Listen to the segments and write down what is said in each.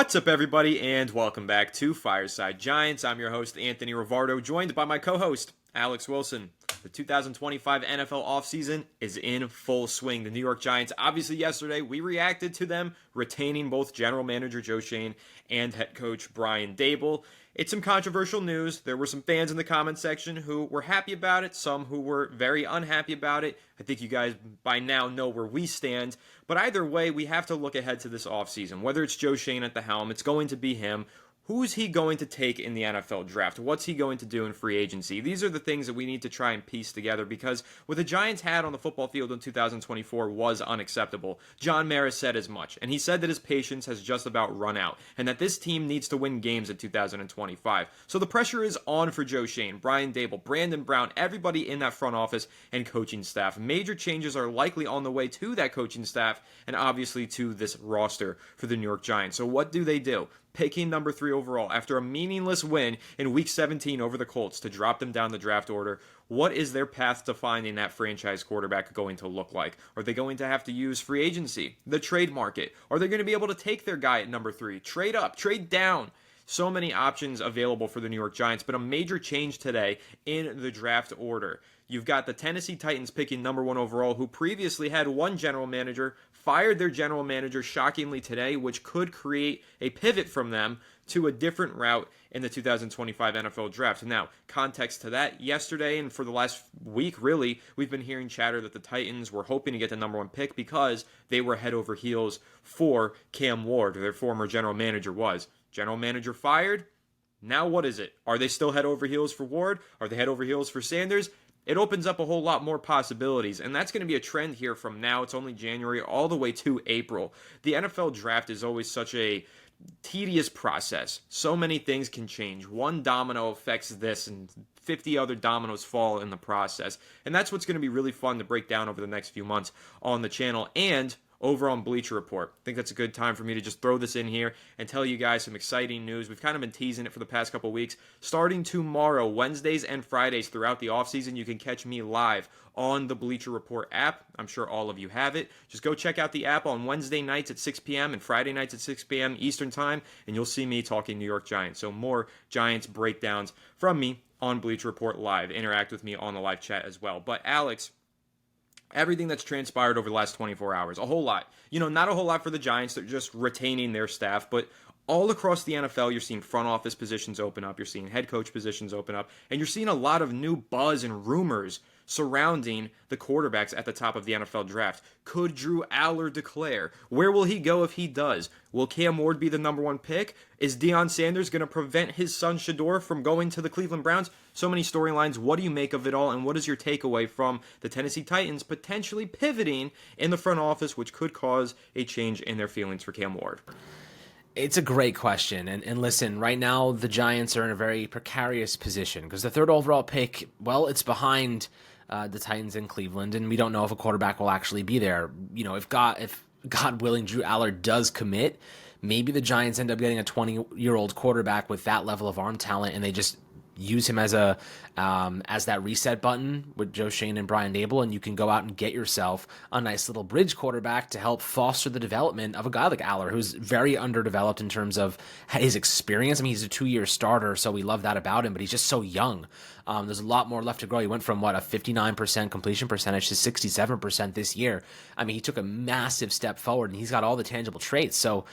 What's up, everybody, and welcome back to Fireside Giants. I'm your host, Anthony Rivardo, joined by my co-host, Alex Wilson. The 2025 NFL offseason is in full swing. The New York Giants, obviously yesterday, we reacted to them retaining both general manager Joe Schoen and head coach Brian Daboll. It's some controversial news. There were some fans in the comment section who were happy about it, some who were very unhappy about it. I think you guys by now know where we stand. But either way, we have to look ahead to this offseason. Whether it's Joe Schoen at the helm, it's going to be him. Who's he going to take in the NFL draft? What's he going to do in free agency? These are the things that we need to try and piece together because what the Giants had on the football field in 2024 was unacceptable. John Mara said as much, and he said that his patience has just about run out and that this team needs to win games in 2025. So the pressure is on for Joe Schoen, Brian Daboll, Brandon Brown, everybody in that front office and coaching staff. Major changes are likely on the way to that coaching staff and obviously to this roster for the New York Giants. So what do? Picking number 3 overall after a meaningless win in Week 17 over the Colts to drop them down the draft order. What is their path to finding that franchise quarterback going to look like? Are they going to have to use free agency, the trade market? Are they going to be able to take their guy at number 3, trade up, trade down? So many options available for the New York Giants, but a major change today in the draft order. You've got the Tennessee Titans picking number 1 overall, who previously had one general manager, fired their general manager shockingly today, which could create a pivot from them to a different route in the 2025 NFL Draft. Now, context to that, yesterday and for the last week, really, we've been hearing chatter that the Titans were hoping to get the number 1 pick because they were head over heels for Cam Ward, their former general manager was. General manager fired. Now what is it? Are they still head over heels for Ward? Are they head over heels for Sanders? It opens up a whole lot more possibilities, and that's going to be a trend here from now. It's only January all the way to April. The NFL draft is always such a tedious process. So many things can change. One domino affects this, and 50 other dominoes fall in the process. And that's what's going to be really fun to break down over the next few months on the channel and over on Bleacher Report. I think that's a good time for me to just throw this in here and tell you guys some exciting news. We've kind of been teasing it for the past couple weeks. Starting tomorrow, Wednesdays and Fridays throughout the offseason, you can catch me live on the Bleacher Report app. I'm sure all of you have it. Just go check out the app on Wednesday nights at 6 p.m. and Friday nights at 6 p.m. Eastern Time, and you'll see me talking New York Giants. So more Giants breakdowns from me on Bleacher Report Live. Interact with me on the live chat as well. But Alex, everything that's transpired over the last 24 hours, a whole lot. Not a whole lot for the Giants. They're just retaining their staff, but all across the NFL, you're seeing front office positions open up, you're seeing head coach positions open up, and you're seeing a lot of new buzz and rumors surrounding the quarterbacks at the top of the NFL draft. Could Drew Aller declare? Where will he go if he does? Will Cam Ward be the number 1 pick? Is Deion Sanders going to prevent his son Shador from going to the Cleveland Browns? So many storylines. What do you make of it all, and what is your takeaway from the Tennessee Titans potentially pivoting in the front office, which could cause a change in their feelings for Cam Ward? It's a great question. And listen, right now the Giants are in a very precarious position because the 3rd overall pick, well, it's behind the Titans in Cleveland, and we don't know if a quarterback will actually be there. If God willing, Drew Aller does commit, maybe the Giants end up getting a 20-year-old quarterback with that level of arm talent, and they just use him as that reset button with Joe Schoen and Brian Daboll, and you can go out and get yourself a nice little bridge quarterback to help foster the development of a guy like Aller, who's very underdeveloped in terms of his experience. I mean, he's a 2-year starter, so we love that about him, but he's just so young. There's a lot more left to grow. He went from, a 59% completion percentage to 67% this year. I mean, he took a massive step forward, and he's got all the tangible traits. So,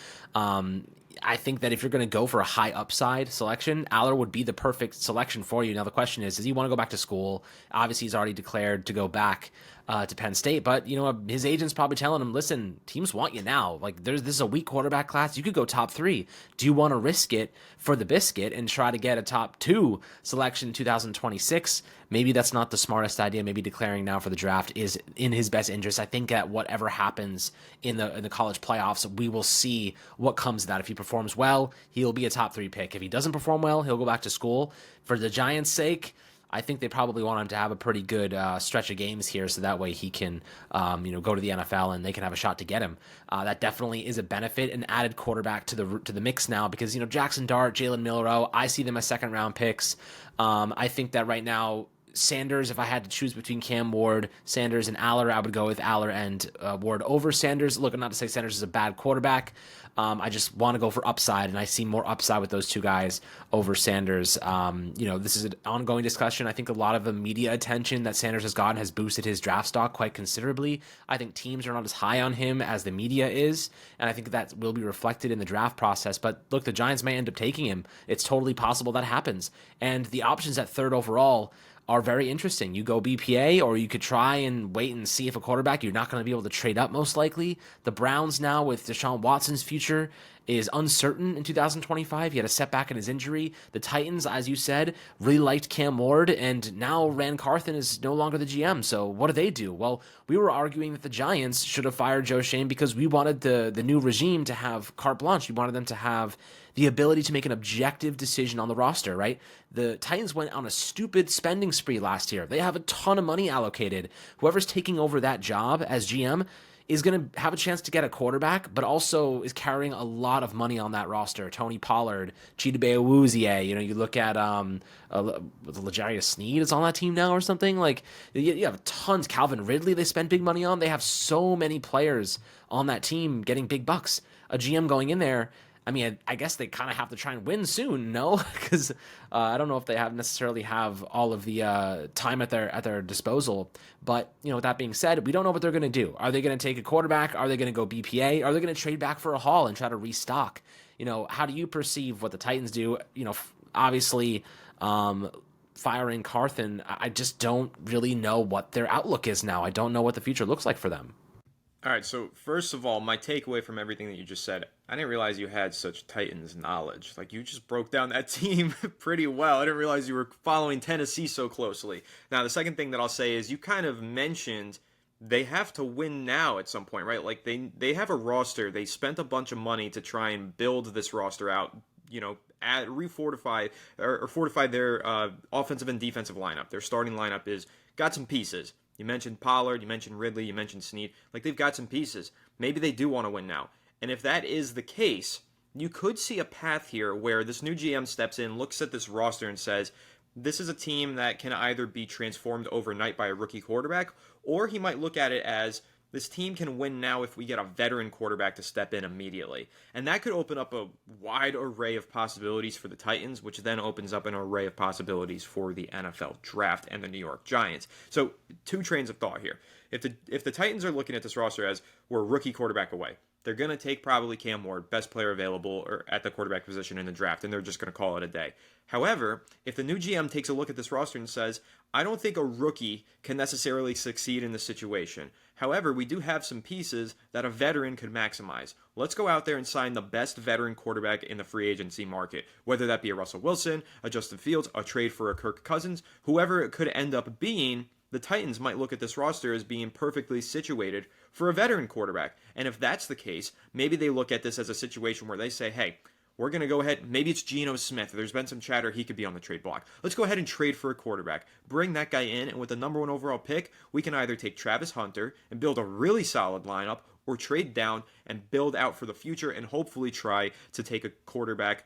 I think that if you're going to go for a high upside selection, Aller would be the perfect selection for you. Now, the question is, does he want to go back to school? Obviously, he's already declared to go back to Penn State, but his agent's probably telling him, listen, teams want you now. This is a weak quarterback class. You could go top 3. Do you want to risk it for the biscuit and try to get a top 2 selection in 2026? Maybe that's not the smartest idea. Maybe declaring now for the draft is in his best interest. I think that whatever happens in the college playoffs, we will see what comes of that. If he performs well, he'll be a top 3 pick. If he doesn't perform well, he'll go back to school. For the Giants' sake, I think they probably want him to have a pretty good stretch of games here, so that way he can, go to the NFL and they can have a shot to get him. That definitely is a benefit, an added quarterback to the mix now, because Jackson Dart, Jalen Milroe, I see them as second round picks. I think that right now Sanders, if I had to choose between Cam Ward, Sanders, and Aller, I would go with Aller and Ward over Sanders. Look, not to say Sanders is a bad quarterback. I just want to go for upside, and I see more upside with those two guys over Sanders. This is an ongoing discussion. I think a lot of the media attention that Sanders has gotten has boosted his draft stock quite considerably. I think teams are not as high on him as the media is, and I think that will be reflected in the draft process. But look, the Giants may end up taking him. It's totally possible that happens. And the options at third overall are very interesting. You go BPA, or you could try and wait and see if a quarterback, you're not going to be able to trade up most likely. The Browns now, with Deshaun Watson's future, is uncertain in 2025. He had a setback in his injury. The Titans, as you said, really liked Cam Ward, and now Ran Carthon is no longer the GM. So what do they do? Well, we were arguing that the Giants should have fired Joe Schoen because we wanted the new regime to have carte blanche. We wanted them to have the ability to make an objective decision on the roster, right? The Titans went on a stupid spending spree last year. They have a ton of money allocated. Whoever's taking over that job as GM is going to have a chance to get a quarterback, but also is carrying a lot of money on that roster. Tony Pollard, Chidobe Awuzie, you look at L'Jarius Sneed is on that team now or something. Like, you have tons. Calvin Ridley they spent big money on. They have so many players on that team getting big bucks. A GM going in there, I mean, I guess they kind of have to try and win soon, no? Because I don't know if they necessarily have all of the time at their disposal. But with that being said, we don't know what they're going to do. Are they going to take a quarterback? Are they going to go BPA? Are they going to trade back for a haul and try to restock? How do you perceive what the Titans do? Obviously, firing Carthon, I just don't really know what their outlook is now. I don't know what the future looks like for them. All right, so first of all, my takeaway from everything that you just said, I didn't realize you had such Titans knowledge. Like, you just broke down that team pretty well. I didn't realize you were following Tennessee so closely. Now, the second thing that I'll say is you kind of mentioned they have to win now at some point, right? Like, they have a roster. They spent a bunch of money to try and build this roster out, refortify or fortify their offensive and defensive lineup. Their starting lineup got some pieces. You mentioned Pollard, you mentioned Ridley, you mentioned Snead. Like, they've got some pieces. Maybe they do want to win now. And if that is the case, you could see a path here where this new GM steps in, looks at this roster and says, this is a team that can either be transformed overnight by a rookie quarterback, or he might look at it as, this team can win now if we get a veteran quarterback to step in immediately. And that could open up a wide array of possibilities for the Titans, which then opens up an array of possibilities for the NFL draft and the New York Giants. So, two trains of thought here. If the Titans are looking at this roster as, we're a rookie quarterback away, they're going to take probably Cam Ward, best player available or at the quarterback position in the draft, and they're just going to call it a day. However, if the new GM takes a look at this roster and says, I don't think a rookie can necessarily succeed in this situation. However, we do have some pieces that a veteran could maximize. Let's go out there and sign the best veteran quarterback in the free agency market, whether that be a Russell Wilson, a Justin Fields, a trade for a Kirk Cousins, whoever it could end up being. The Titans might look at this roster as being perfectly situated for a veteran quarterback. And if that's the case, maybe they look at this as a situation where they say, hey, we're going to go ahead, maybe it's Geno Smith. There's been some chatter he could be on the trade block. Let's go ahead and trade for a quarterback. Bring that guy in, and with the number one overall pick, we can either take Travis Hunter and build a really solid lineup, or trade down and build out for the future and hopefully try to take a quarterback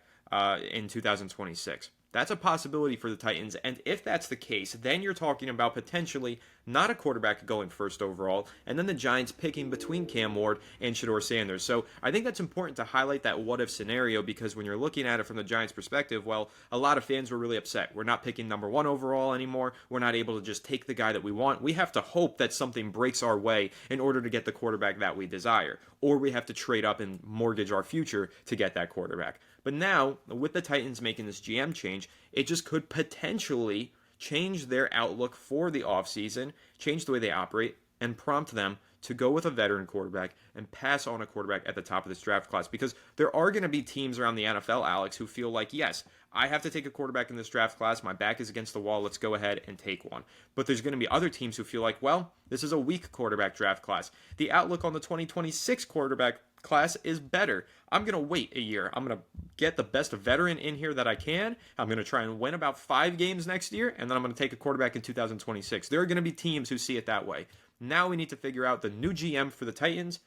in 2026. That's a possibility for the Titans, and if that's the case, then you're talking about potentially not a quarterback going first overall, and then the Giants picking between Cam Ward and Shedeur Sanders. So I think that's important to highlight that what-if scenario, because when you're looking at it from the Giants' perspective, well, a lot of fans were really upset. We're not picking number one overall anymore. We're not able to just take the guy that we want. We have to hope that something breaks our way in order to get the quarterback that we desire, or we have to trade up and mortgage our future to get that quarterback. But now, with the Titans making this GM change, it just could potentially change their outlook for the offseason, change the way they operate, and prompt them to go with a veteran quarterback and pass on a quarterback at the top of this draft class. Because there are going to be teams around the NFL, Alex, who feel like, yes, I have to take a quarterback in this draft class. My back is against the wall. Let's go ahead and take one. But there's going to be other teams who feel like, well, this is a weak quarterback draft class. The outlook on the 2026 quarterback class is better. I'm going to wait a year. I'm going to get the best veteran in here that I can. I'm going to try and win about 5 games next year, and then I'm going to take a quarterback in 2026. There are going to be teams who see it that way. Now we need to figure out the new GM for the Titans.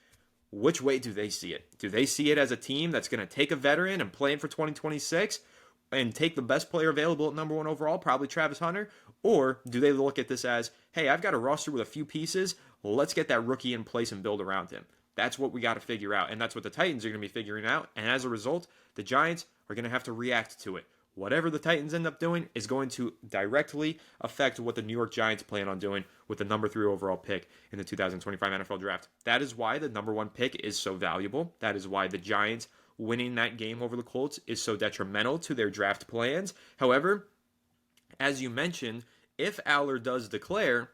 Which way do they see it? Do they see it as a team that's going to take a veteran and play him for 2026? and take the best player available at number 1 overall, probably Travis Hunter? Or do they look at this as, hey, I've got a roster with a few pieces, let's get that rookie in place and build around him? That's what we got to figure out, and that's what the Titans are going to be figuring out, and as a result, the Giants are going to have to react to it. Whatever the Titans end up doing is going to directly affect what the New York Giants plan on doing with the number 3 overall pick in the 2025 NFL Draft. That is why the number 1 pick is so valuable. That is why the Giants winning that game over the Colts is so detrimental to their draft plans. However, as you mentioned, if Aller does declare,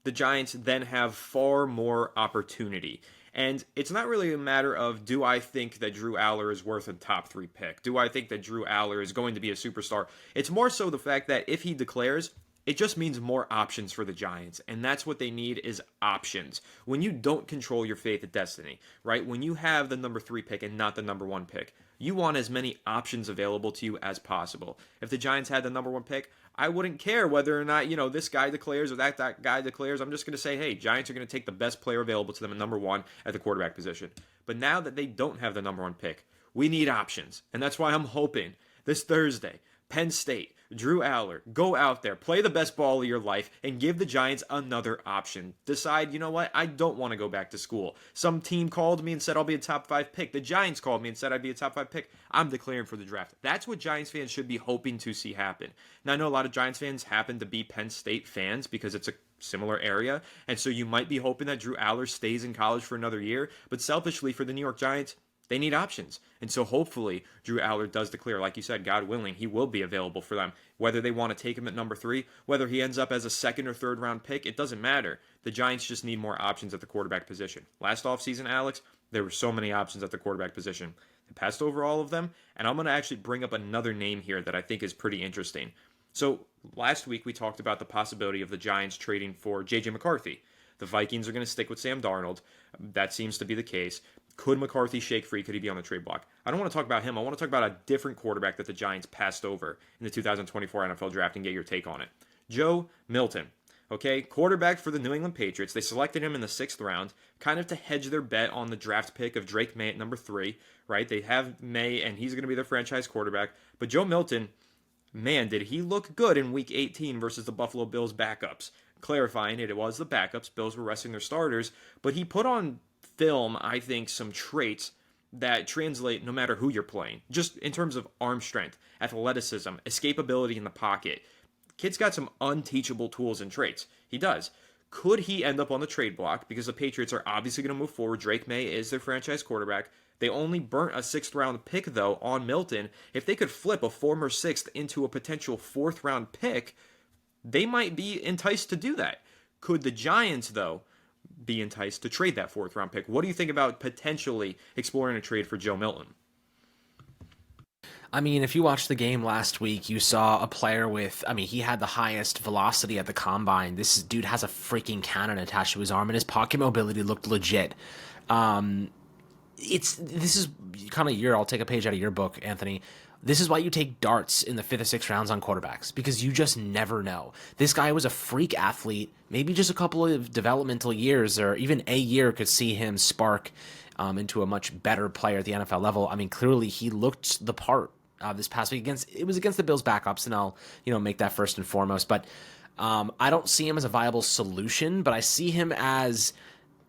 the Giants then have far more opportunity. And it's not really a matter of, do I think that Drew Aller is worth a top 3 pick? Do I think that Drew Aller is going to be a superstar? It's more so the fact that if he declares, it just means more options for the Giants. And that's what they need, is options. When you don't control your fate of destiny, right? When you have the number 3 pick and not the number 1 pick, you want as many options available to you as possible. If the Giants had the number 1 pick, I wouldn't care whether or not, this guy declares or that guy declares. I'm just going to say, hey, Giants are going to take the best player available to them at number 1 at the quarterback position. But now that they don't have the number 1 pick, we need options. And that's why I'm hoping this Thursday, Penn State, Drew Aller, go out there, play the best ball of your life, and give the Giants another option. Decide, you know what, I don't want to go back to school. Some team called me and said I'll be a top 5 pick. The Giants called me and said I'd be a top 5 pick. I'm declaring for the draft. That's what Giants fans should be hoping to see happen. Now, I know a lot of Giants fans happen to be Penn State fans because it's a similar area, and so you might be hoping that Drew Aller stays in college for another year, but selfishly for the New York Giants, they need options. And so hopefully Drew Aller does declare, like you said, God willing, he will be available for them. Whether they want to take him at number 3, whether he ends up as a 2nd or 3rd round pick, it doesn't matter. The Giants just need more options at the quarterback position. Last offseason, Alex, there were so many options at the quarterback position. They passed over all of them, and I'm going to actually bring up another name here that I think is pretty interesting. So last week we talked about the possibility of the Giants trading for J.J. McCarthy. The Vikings are going to stick with Sam Darnold. That seems to be the case. Could McCarthy shake free? Could he be on the trade block? I don't want to talk about him. I want to talk about a different quarterback that the Giants passed over in the 2024 NFL Draft and get your take on it. Joe Milton. Okay, quarterback for the New England Patriots. They selected him in the 6th round, kind of to hedge their bet on the draft pick of Drake May at number 3, right? They have May, and he's going to be their franchise quarterback. But Joe Milton, man, did he look good in Week 18 versus the Buffalo Bills backups. Clarifying it was the backups. Bills were resting their starters, but he put on film, I think, some traits that translate no matter who you're playing, just in terms of arm strength, athleticism, escapability in the pocket. Kid's got some unteachable tools and traits. He does. Could he end up on the trade block? Because the Patriots are obviously going to move forward. Drake May is their franchise quarterback. They only burnt a 6th round pick, though, on Milton. If they could flip a former 6th into a potential 4th round pick, they might be enticed to do that. Could the Giants, though, be enticed to trade that 4th round pick? What do you think about potentially exploring a trade for Joe Milton? I mean, if you watched the game last week, you saw a player with, he had the highest velocity at the combine. This dude has a freaking cannon attached to his arm, and his pocket mobility looked legit. This is kind of I'll take a page out of your book, Anthony. This is why you take darts in the 5th or 6th rounds on quarterbacks, because you just never know. This guy was a freak athlete. Maybe just a couple of developmental years or even a year could see him spark into a much better player at the NFL level. I mean, clearly he looked the part this past week against the Bills backups, and I'll make that first and foremost. But I don't see him as a viable solution, but I see him as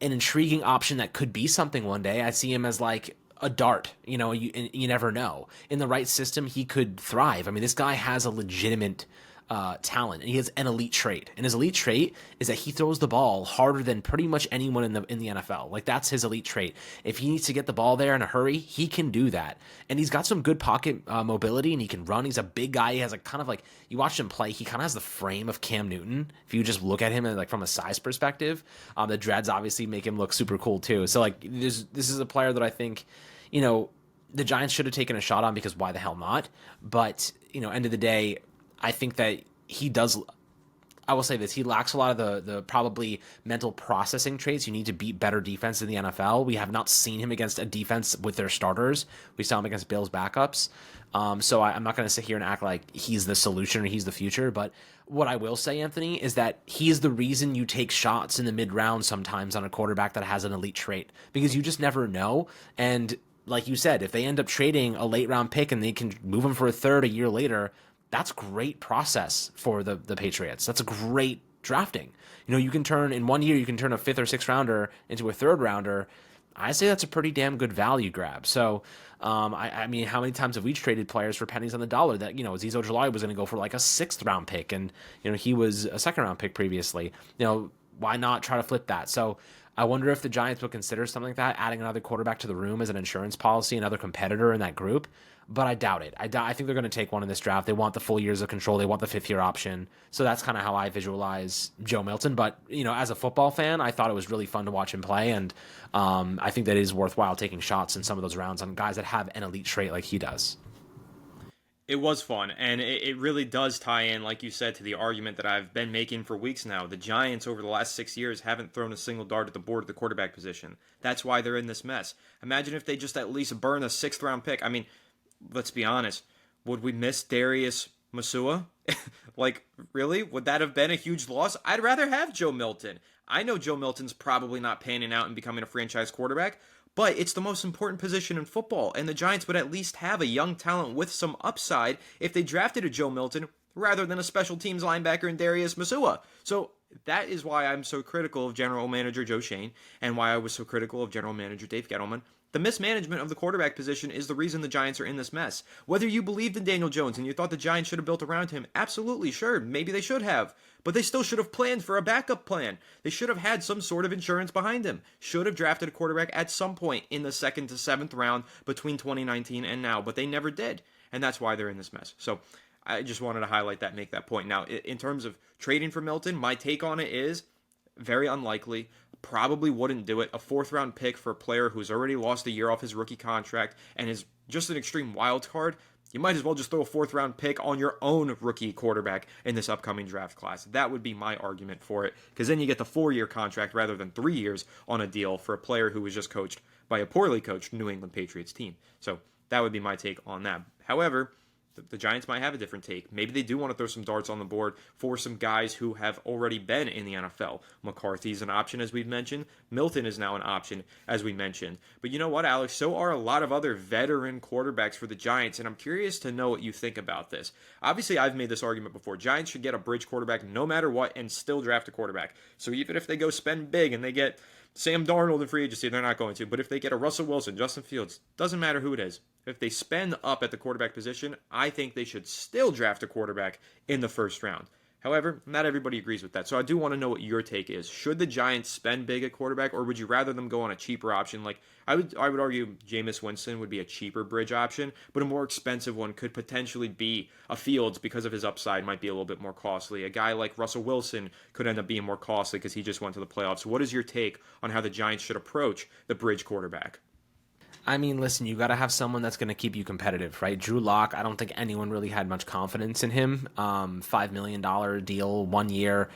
an intriguing option that could be something one day. I see him as like a dart, you never know. In the right system, he could thrive. I mean, this guy has a legitimate talent, and he has an elite trait. And his elite trait is that he throws the ball harder than pretty much anyone in the NFL. Like, that's his elite trait. If he needs to get the ball there in a hurry, he can do that. And he's got some good pocket mobility, and he can run. He's a big guy. He has a kind of like, you watch him play, he kind of has the frame of Cam Newton. If you just look at him like from a size perspective, the dreads obviously make him look super cool too. So like, this is a player that I think, the Giants should have taken a shot on, because why the hell not? But, end of the day, I think that he does. I will say this: he lacks a lot of the probably mental processing traits you need to beat better defense in the NFL. We have not seen him against a defense with their starters. We saw him against Bills backups. So I'm not going to sit here and act like he's the solution or he's the future. But what I will say, Anthony, is that he's the reason you take shots in the mid-round sometimes on a quarterback that has an elite trait, because you just never know. And like you said, if they end up trading a late round pick and they can move him for a third a year later, that's great process for the Patriots. That's a great drafting. You can turn in 1 year, you can turn a fifth or sixth rounder into a third rounder. I say that's a pretty damn good value grab. So, I mean, how many times have we traded players for pennies on the dollar that, Azeez Ojulari was going to go for like a sixth round pick and, he was a second round pick previously. Why not try to flip that? So I wonder if the Giants would consider something like that, adding another quarterback to the room as an insurance policy, another competitor in that group. But I doubt it. I think they're going to take one in this draft. They want the full years of control. They want the fifth-year option. So that's kind of how I visualize Joe Milton. But, as a football fan, I thought it was really fun to watch him play. And I think that it is worthwhile taking shots in some of those rounds on guys that have an elite trait like he does. It was fun, and it really does tie in, like you said, to the argument that I've been making for weeks now. The Giants, over the last 6 years, haven't thrown a single dart at the board at the quarterback position. That's why they're in this mess. Imagine if they just at least burn a sixth-round pick. I mean, let's be honest. Would we miss Darius Masua? Like, really? Would that have been a huge loss? I'd rather have Joe Milton. I know Joe Milton's probably not panning out and becoming a franchise quarterback, but it's the most important position in football, and the Giants would at least have a young talent with some upside if they drafted a Joe Milton rather than a special teams linebacker in Darius Masua. So that is why I'm so critical of general manager Joe Schoen and why I was so critical of general manager Dave Gettleman. The mismanagement of the quarterback position is the reason the Giants are in this mess. Whether you believed in Daniel Jones and you thought the Giants should have built around him, absolutely, sure, maybe they should have. But they still should have planned for a backup plan. They should have had some sort of insurance behind him. Should have drafted a quarterback at some point in the 2nd to 7th round between 2019 and now, but they never did. And that's why they're in this mess. So I just wanted to highlight that, make that point. Now, in terms of trading for Milton, my take on it is very unlikely. Probably wouldn't do it. A 4th-round pick for a player who's already lost a year off his rookie contract and is just an extreme wild card. You might as well just throw a 4th-round pick on your own rookie quarterback in this upcoming draft class. That would be my argument for it, because then you get the 4-year contract rather than 3 years on a deal for a player who was just coached by a poorly coached New England Patriots team. So that would be my take on that. However, the Giants might have a different take. Maybe they do want to throw some darts on the board for some guys who have already been in the NFL. McCarthy's an option, as we've mentioned. Milton is now an option, as we mentioned. But you know what, Alex? So are a lot of other veteran quarterbacks for the Giants, and I'm curious to know what you think about this. Obviously, I've made this argument before. Giants should get a bridge quarterback no matter what and still draft a quarterback. So even if they go spend big and they get Sam Darnold in free agency, they're not going to. But if they get a Russell Wilson, Justin Fields, doesn't matter who it is. If they spend up at the quarterback position, I think they should still draft a quarterback in the 1st round. However, not everybody agrees with that. So I do want to know what your take is. Should the Giants spend big at quarterback, or would you rather them go on a cheaper option? Like I would argue Jameis Winston would be a cheaper bridge option, but a more expensive one could potentially be a Fields because of his upside might be a little bit more costly. A guy like Russell Wilson could end up being more costly because he just went to the playoffs. What is your take on how the Giants should approach the bridge quarterback? I mean, listen, you got to have someone that's going to keep you competitive, right? Drew Lock, I don't think anyone really had much confidence in him. $5 million deal, 1 year.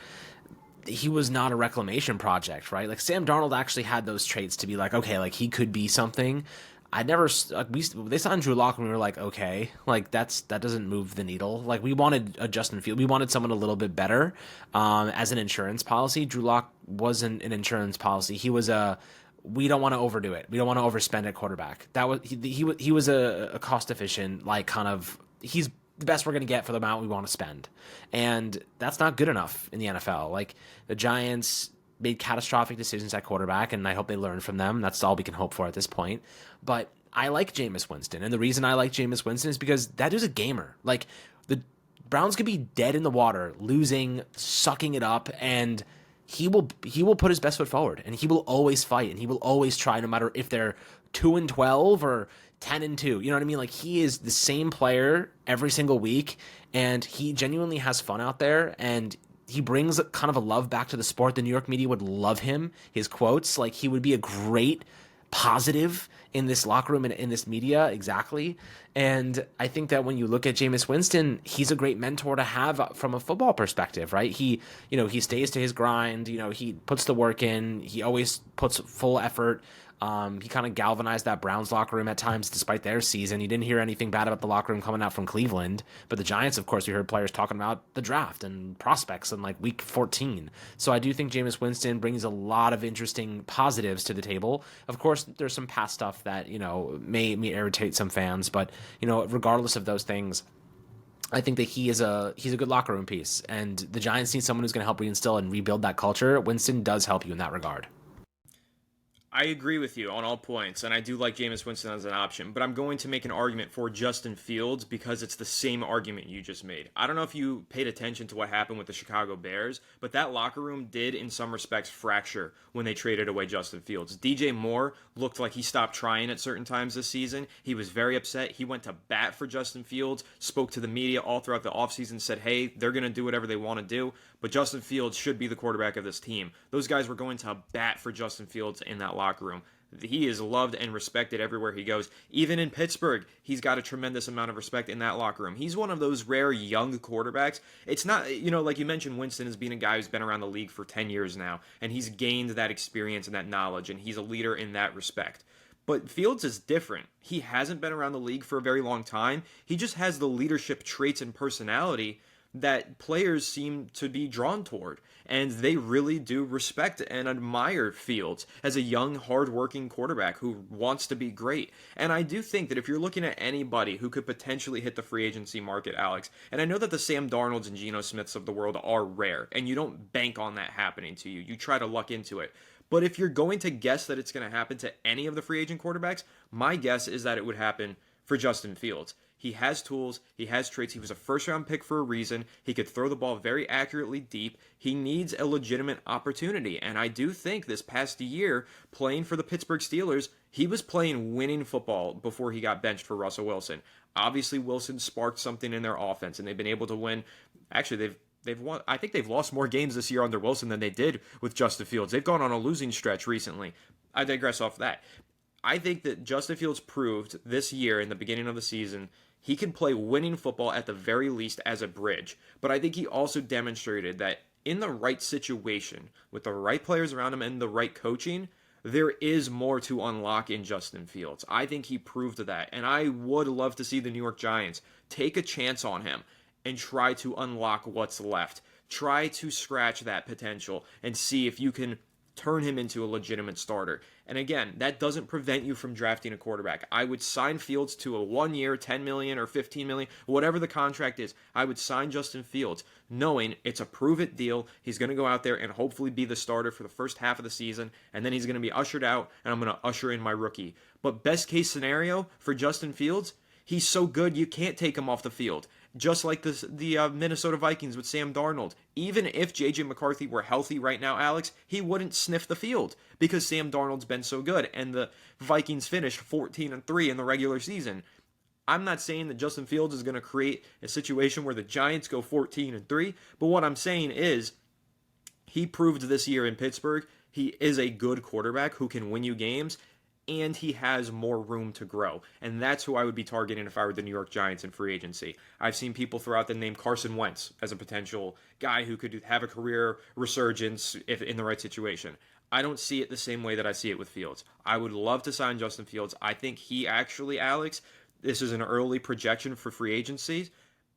He was not a reclamation project, right? Like Sam Darnold actually had those traits to be like, okay, like he could be something. I never, they signed Drew Lock and we were like, okay, like that doesn't move the needle. Like we wanted a Justin Field, we wanted someone a little bit better as an insurance policy. Drew Lock wasn't an insurance policy. He was we don't want to overdo it. We don't want to overspend at quarterback. That was he was a cost efficient, like kind of he's the best we're going to get for the amount we want to spend, and that's not good enough in the NFL. Like the Giants made catastrophic decisions at quarterback, and I hope they learn from them. That's all we can hope for at this point. But I like Jameis Winston, and the reason I like Jameis Winston is because that dude's a gamer. Like the Browns could be dead in the water, losing, sucking it up, and he will put his best foot forward, and he will always fight, and he will always try, no matter if they're 2-12 or 10-2. You know what I mean? Like he is the same player every single week, and he genuinely has fun out there, and he brings kind of a love back to the sport. The New York media would love him. His quotes, like he would be a great positive in this locker room and in this media, exactly. And I think that when you look at Jameis Winston, he's a great mentor to have from a football perspective, right? He stays to his grind, he puts the work in, he always puts full effort. He kind of galvanized that Browns locker room at times, despite their season. You didn't hear anything bad about the locker room coming out from Cleveland. But the Giants, of course, we heard players talking about the draft and prospects in like week 14. So I do think Jameis Winston brings a lot of interesting positives to the table. Of course, there's some past stuff that, may irritate some fans. But, regardless of those things, I think that he's a good locker room piece. And the Giants need someone who's going to help reinstill and rebuild that culture. Winston does help you in that regard. I agree with you on all points, and I do like Jameis Winston as an option, but I'm going to make an argument for Justin Fields because it's the same argument you just made. I don't know if you paid attention to what happened with the Chicago Bears, but that locker room did, in some respects, fracture when they traded away Justin Fields. DJ Moore looked like he stopped trying at certain times this season. He was very upset. He went to bat for Justin Fields, spoke to the media all throughout the offseason, said, hey, they're going to do whatever they want to do, but Justin Fields should be the quarterback of this team. Those guys were going to bat for Justin Fields in that locker room. He is loved and respected everywhere he goes. Even in Pittsburgh, he's got a tremendous amount of respect in that locker room. He's one of those rare young quarterbacks. It's not, like you mentioned, Winston as being a guy who's been around the league for 10 years now, and he's gained that experience and that knowledge, and he's a leader in that respect. But Fields is different. He hasn't been around the league for a very long time. He just has the leadership traits and personality that players seem to be drawn toward. And they really do respect and admire Fields as a young, hardworking quarterback who wants to be great. And I do think that if you're looking at anybody who could potentially hit the free agency market, Alex, and I know that the Sam Darnolds and Geno Smiths of the world are rare, and you don't bank on that happening to you. You try to luck into it. But if you're going to guess that it's going to happen to any of the free agent quarterbacks, my guess is that it would happen for Justin Fields. He has tools. He has traits. He was a first-round pick for a reason. He could throw the ball very accurately deep. He needs a legitimate opportunity. And I do think this past year, playing for the Pittsburgh Steelers, he was playing winning football before he got benched for Russell Wilson. Obviously, Wilson sparked something in their offense, and they've been able to win. Actually, they've won. I think they've lost more games this year under Wilson than they did with Justin Fields. They've gone on a losing stretch recently. I digress off that. I think that Justin Fields proved this year in the beginning of the season he can play winning football at the very least as a bridge. But I think he also demonstrated that in the right situation, with the right players around him and the right coaching, there is more to unlock in Justin Fields. I think he proved that. And I would love to see the New York Giants take a chance on him and try to unlock what's left. Try to scratch that potential and see if you can turn him into a legitimate starter. And again, that doesn't prevent you from drafting a quarterback. I would sign Fields to a 1 year, $10 million or $15 million, whatever the contract is. I would sign Justin Fields knowing it's a prove-it deal. He's going to go out there and hopefully be the starter for the first half of the season, and then he's going to be ushered out, and I'm going to usher in my rookie. But best case scenario for Justin Fields, he's so good you can't take him off the field. Just like the Minnesota Vikings with Sam Darnold. Even if J.J. McCarthy were healthy right now, Alex, he wouldn't sniff the field because Sam Darnold's been so good, and the Vikings finished 14-3 in the regular season. I'm not saying that Justin Fields is going to create a situation where the Giants go 14-3, but what I'm saying is he proved this year in Pittsburgh he is a good quarterback who can win you games, and he has more room to grow. And that's who I would be targeting if I were the New York Giants in free agency. I've seen people throw out the name Carson Wentz as a potential guy who could have a career resurgence if in the right situation. I don't see it the same way that I see it with Fields. I would love to sign Justin Fields. I think he actually, Alex, this is an early projection for free agency.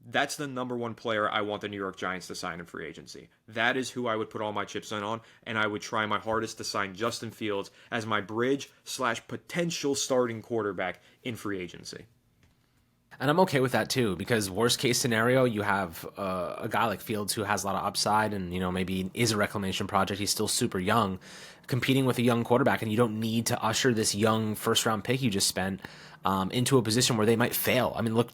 That's the number one player I want the New York Giants to sign in free agency. That is who I would put all my chips in on, and I would try my hardest to sign Justin Fields as my bridge/potential starting quarterback in free agency. And I'm okay with that too, because worst case scenario, you have a guy like Fields who has a lot of upside and, maybe is a reclamation project. He's still super young, competing with a young quarterback, and you don't need to usher this young first-round pick you just spent into a position where they might fail. I mean, look,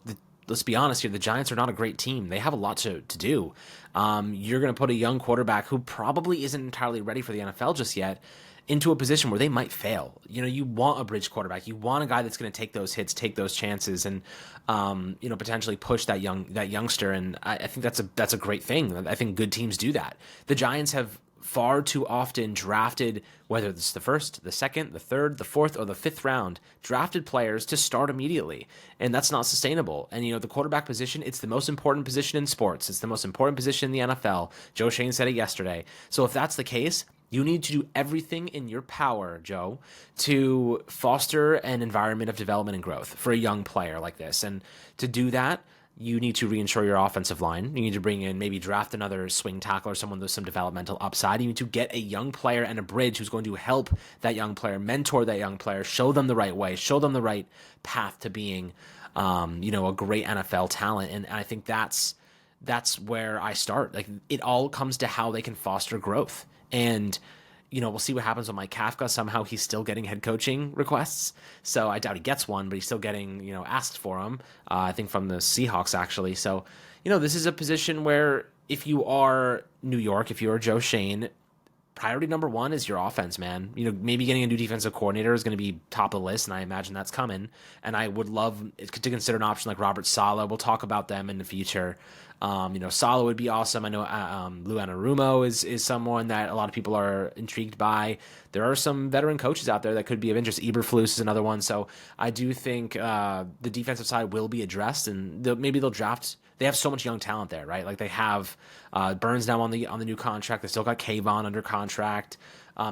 let's be honest here. The Giants are not a great team. They have a lot to do. You're going to put a young quarterback who probably isn't entirely ready for the NFL just yet into a position where they might fail. You want a bridge quarterback. You want a guy that's going to take those hits, take those chances, and potentially push that youngster. And I think that's a great thing. I think good teams do that. The Giants have far too often drafted, whether it's the first, the second, the third, the fourth, or the fifth round, drafted players to start immediately. And that's not sustainable. And, the quarterback position, it's the most important position in sports. It's the most important position in the NFL. Joe Shane said it yesterday. So if that's the case, You need to do everything in your power, Joe, to foster an environment of development and growth for a young player like this. And to do that, you need to reinsure your offensive line. You need to bring in, maybe draft another swing tackle or someone with some developmental upside. You need to get a young player and a bridge who's going to help that young player, mentor that young player, show them the right way, show them the right path to being, a great NFL talent. And I think that's where I start. Like, it all comes to how they can foster growth. And, we'll see what happens with Mike Kafka. Somehow he's still getting head coaching requests. So I doubt he gets one, but he's still getting, asked for them, I think from the Seahawks, actually. So, this is a position where if you are New York, if you're Joe Shane, priority number one is your offense, man. Maybe getting a new defensive coordinator is going to be top of the list, and I imagine that's coming. And I would love to consider an option like Robert Saleh. We'll talk about them in the future. Saleh would be awesome. I know Lou Anarumo is someone that a lot of people are intrigued by. There are some veteran coaches out there that could be of interest. Eberflus is another one. So I do think the defensive side will be addressed, and maybe they'll draft. They have so much young talent there, right? Like, they have Burns now on the new contract. They still got Kayvon under contract.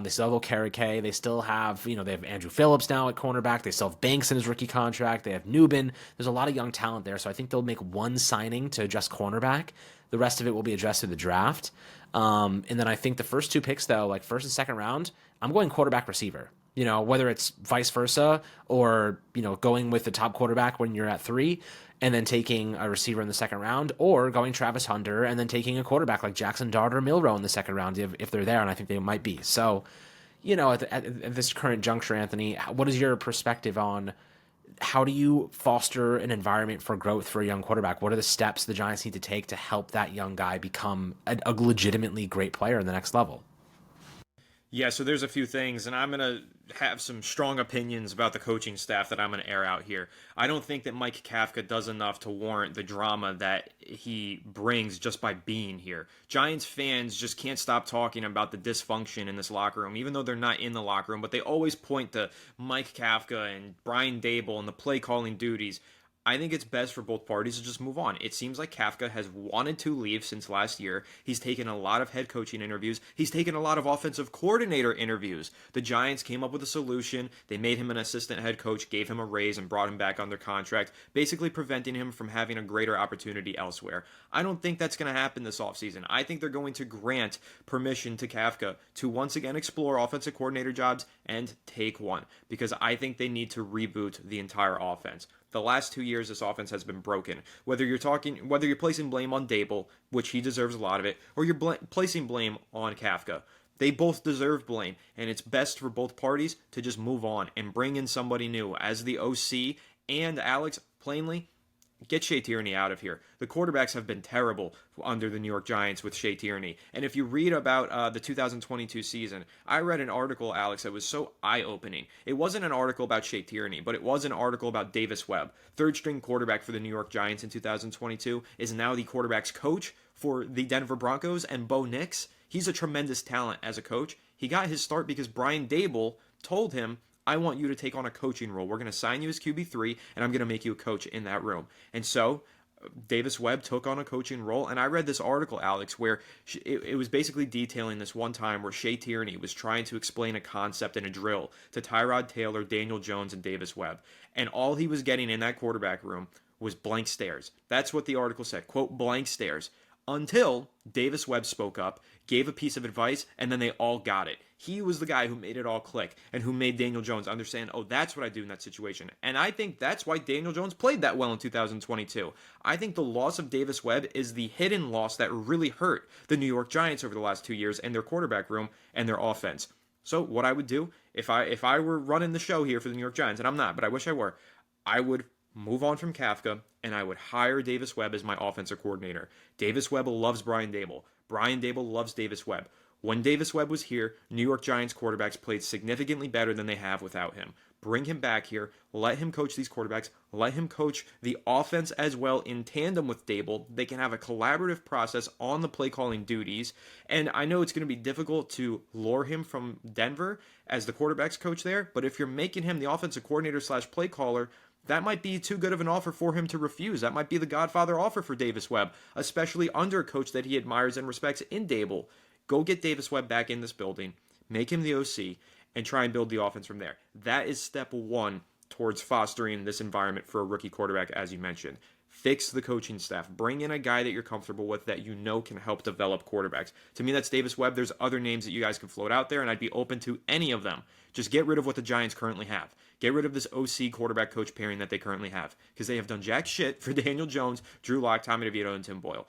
They still have Okereke. They still have, they have Andrew Phillips now at cornerback. They still have Banks in his rookie contract. They have Nubin. There's a lot of young talent there. So I think they'll make one signing to address cornerback. The rest of it will be addressed through the draft. And then I think the first two picks, though, like first and second round, I'm going quarterback receiver. Whether it's vice versa or, going with the top quarterback when you're at 3 and then taking a receiver in the second round, or going Travis Hunter and then taking a quarterback like Jackson Dart or Milroe in the second round if they're there, and I think they might be. So, at this current juncture, Anthony, what is your perspective on how do you foster an environment for growth for a young quarterback? What are the steps the Giants need to take to help that young guy become a legitimately great player in the next level? Yeah, so there's a few things, and I'm going to have some strong opinions about the coaching staff that I'm going to air out here. I don't think that Mike Kafka does enough to warrant the drama that he brings just by being here. Giants fans just can't stop talking about the dysfunction in this locker room, even though they're not in the locker room, but they always point to Mike Kafka and Brian Dable and the play calling duties. I think it's best for both parties to just move on. It seems like Kafka has wanted to leave since last year. He's taken a lot of head coaching interviews. He's taken a lot of offensive coordinator interviews. The Giants came up with a solution. They made him an assistant head coach, gave him a raise, and brought him back under contract, basically preventing him from having a greater opportunity elsewhere. I don't think that's going to happen this offseason. I think they're going to grant permission to Kafka to once again explore offensive coordinator jobs and take one, because I think they need to reboot the entire offense. The last 2 years, this offense has been broken. Whether you're placing blame on Dable, which he deserves a lot of it, or you're placing blame on Kafka, they both deserve blame, and it's best for both parties to just move on and bring in somebody new as the OC. And Alex, plainly, get Shea Tierney out of here. The quarterbacks have been terrible under the New York Giants with Shea Tierney. And if you read about the 2022 season, I read an article, Alex, that was so eye-opening. It wasn't an article about Shea Tierney, but it was an article about Davis Webb. Third-string quarterback for the New York Giants in 2022 is now the quarterback's coach for the Denver Broncos, and Bo Nix. He's a tremendous talent as a coach. He got his start because Brian Dable told him, I want you to take on a coaching role. We're going to sign you as QB3, and I'm going to make you a coach in that room. And so Davis Webb took on a coaching role, and I read this article, Alex, where it was basically detailing this one time where Shea Tierney was trying to explain a concept and a drill to Tyrod Taylor, Daniel Jones, and Davis Webb. And all he was getting in that quarterback room was blank stares. That's what the article said, quote, blank stares. Until Davis Webb spoke up, gave a piece of advice, and then they all got it. He was the guy who made it all click and who made Daniel Jones understand, oh, that's what I do in that situation. And I think that's why Daniel Jones played that well in 2022. I think the loss of Davis Webb is the hidden loss that really hurt the New York Giants over the last 2 years and their quarterback room and their offense. So what I would do, if I were running the show here for the New York Giants, and I'm not, but I wish I were, I would move on from Kafka, and I would hire Davis Webb as my offensive coordinator. Davis Webb loves Brian Dable. Brian Dable loves Davis Webb. When Davis Webb was here, New York Giants quarterbacks played significantly better than they have without him. Bring him back here. Let him coach these quarterbacks. Let him coach the offense as well in tandem with Dable. They can have a collaborative process on the play calling duties. And I know it's going to be difficult to lure him from Denver as the quarterbacks coach there, but if you're making him the offensive coordinator / play caller, that might be too good of an offer for him to refuse. That might be the Godfather offer for Davis Webb, especially under a coach that he admires and respects in Dable. Go get Davis Webb back in this building. make him the OC, and try and build the offense from there. That is step one towards fostering this environment for a rookie quarterback, as you mentioned. Fix the coaching staff. Bring in a guy that you're comfortable with that you know can help develop quarterbacks. To me, that's Davis Webb. There's other names that you guys can float out there, and I'd be open to any of them. Just get rid of what the Giants currently have. Get rid of this OC quarterback coach pairing that they currently have, because they have done jack shit for Daniel Jones, Drew Lock, Tommy DeVito, and Tim Boyle.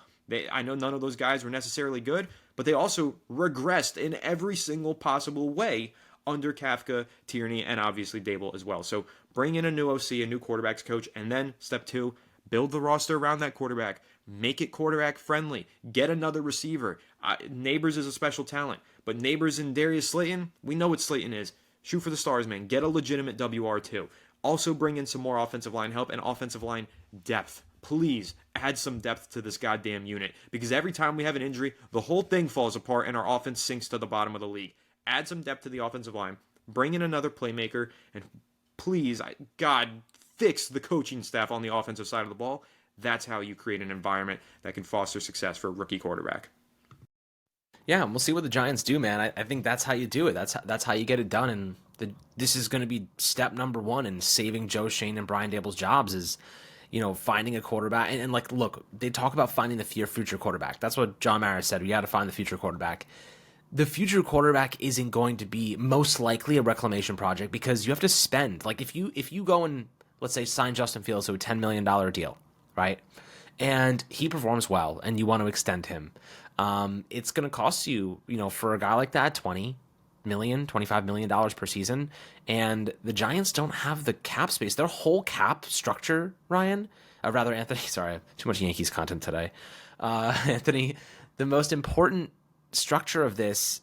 I know none of those guys were necessarily good, but they also regressed in every single possible way under Kafka, Tierney, and obviously Dable as well. So bring in a new OC, a new quarterbacks coach, and then step two, build the roster around that quarterback. Make it quarterback friendly. Get another receiver. Neighbors is a special talent, but Neighbors and Darius Slayton, we know what Slayton is. Shoot for the stars, man. Get a legitimate WR2. Also bring in some more offensive line help and offensive line depth. Please add some depth to this goddamn unit, because every time we have an injury, the whole thing falls apart and our offense sinks to the bottom of the league. Add some depth to the offensive line. Bring in another playmaker, and please, God, fix the coaching staff on the offensive side of the ball. That's how you create an environment that can foster success for a rookie quarterback. Yeah, we'll see what the Giants do, man. I think that's how you do it. That's how you get it done. And this is going to be step number one in saving Joe Schoen and Brian Dable's jobs is, finding a quarterback. And like, look, they talk about finding the future quarterback. That's what John Mara said. We got to find the future quarterback. The future quarterback isn't going to be most likely a reclamation project, because you have to spend. Like, if you go and, let's say, sign Justin Fields to a $10 million deal, right? And he performs well and you want to extend him. It's going to cost you, for a guy like that, $20 million, $25 million per season. And the Giants don't have the cap space. Their whole cap structure, Ryan, Anthony, sorry, too much Yankees content today. Anthony, the most important structure of this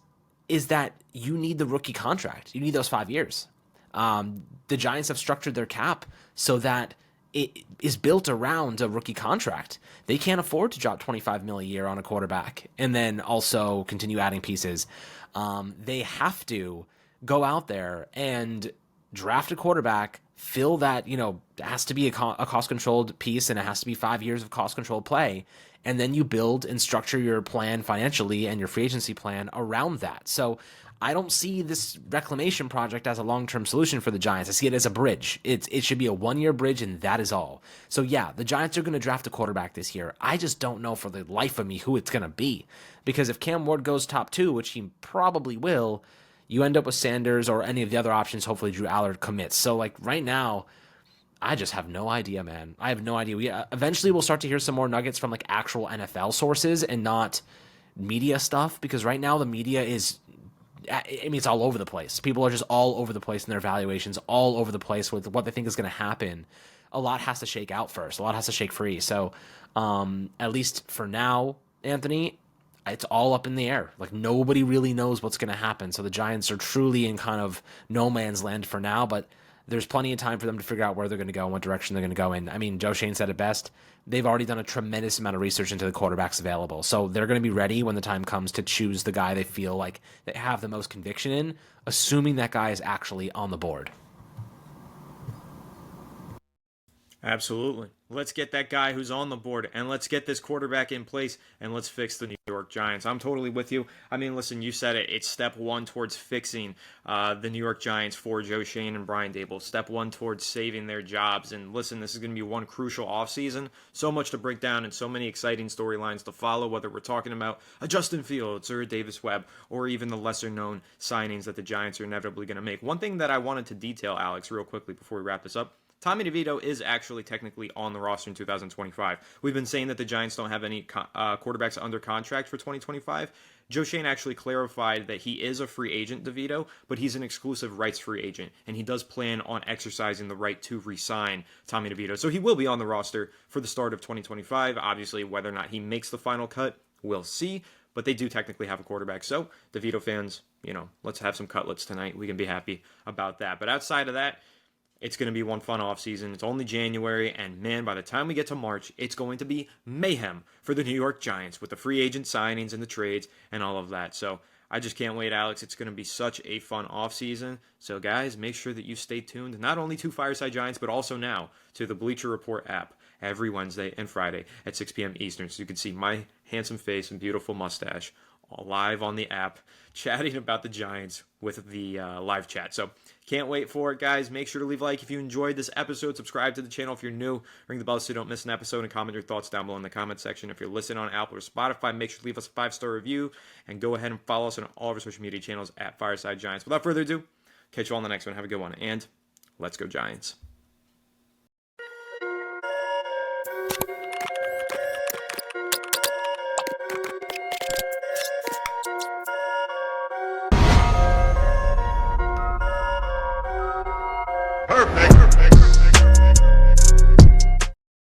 is that you need the rookie contract. You need those 5 years. The Giants have structured their cap so that it is built around a rookie contract. They can't afford to drop $25 million a year on a quarterback and then also continue adding pieces. They have to go out there and draft a quarterback, fill that, it has to be a cost-controlled piece, and it has to be 5 years of cost-controlled play. And then you build and structure your plan financially and your free agency plan around that. So I don't see this reclamation project as a long-term solution for the Giants. I see it as a bridge. It should be a one-year bridge, and that is all. So yeah, the Giants are going to draft a quarterback this year. I just don't know for the life of me who it's going to be. Because if Cam Ward goes top 2, which he probably will, you end up with Sanders or any of the other options. Hopefully Drew Allard commits. So like right now, I just have no idea, man. I have no idea. Eventually we'll start to hear some more nuggets from like actual NFL sources and not media stuff, because right now the media is, it's all over the place. People are just all over the place in their evaluations, all over the place with what they think is going to happen. A lot has to shake out first. A lot has to shake free. So at least for now, Anthony, it's all up in the air. Like nobody really knows what's going to happen. So the Giants are truly in kind of no man's land for now, but there's plenty of time for them to figure out where they're going to go and what direction they're going to go in. I mean, Joe Schoen said it best. They've already done a tremendous amount of research into the quarterbacks available. So they're going to be ready when the time comes to choose the guy they feel like they have the most conviction in, assuming that guy is actually on the board. Absolutely. Let's get that guy who's on the board, and let's get this quarterback in place, and let's fix the New York Giants. I'm totally with you. I mean, listen, you said it. It's step one towards fixing the New York Giants for Joe Schoen and Brian Dable. Step one towards saving their jobs. And listen, this is going to be one crucial offseason. So much to break down and so many exciting storylines to follow, whether we're talking about a Justin Fields or a Davis Webb or even the lesser-known signings that the Giants are inevitably going to make. One thing that I wanted to detail, Alex, real quickly before we wrap this up, Tommy DeVito is actually technically on the roster in 2025. We've been saying that the Giants don't have any quarterbacks under contract for 2025. Joe Schoen actually clarified that he is a free agent, DeVito, but he's an exclusive rights free agent, and he does plan on exercising the right to re-sign Tommy DeVito. So he will be on the roster for the start of 2025. Obviously, whether or not he makes the final cut, we'll see, but they do technically have a quarterback. So, DeVito fans, let's have some cutlets tonight. We can be happy about that. But outside of that, it's going to be one fun offseason. It's only January, and man, by the time we get to March, it's going to be mayhem for the New York Giants with the free agent signings and the trades and all of that. So I just can't wait, Alex. It's going to be such a fun offseason. So guys, make sure that you stay tuned, not only to Fireside Giants, but also now to the Bleacher Report app every Wednesday and Friday at 6 p.m. Eastern, so you can see my handsome face and beautiful mustache live on the app, chatting about the Giants with the live chat. So can't wait for it, guys. Make sure to leave a like if you enjoyed this episode. Subscribe to the channel if you're new. Ring the bell so you don't miss an episode, and comment your thoughts down below in the comment section. If you're listening on Apple or Spotify, make sure to leave us a 5-star review, and go ahead and follow us on all of our social media channels at Fireside Giants. Without further ado, catch you all on the next one. Have a good one, and let's go Giants. Perfect.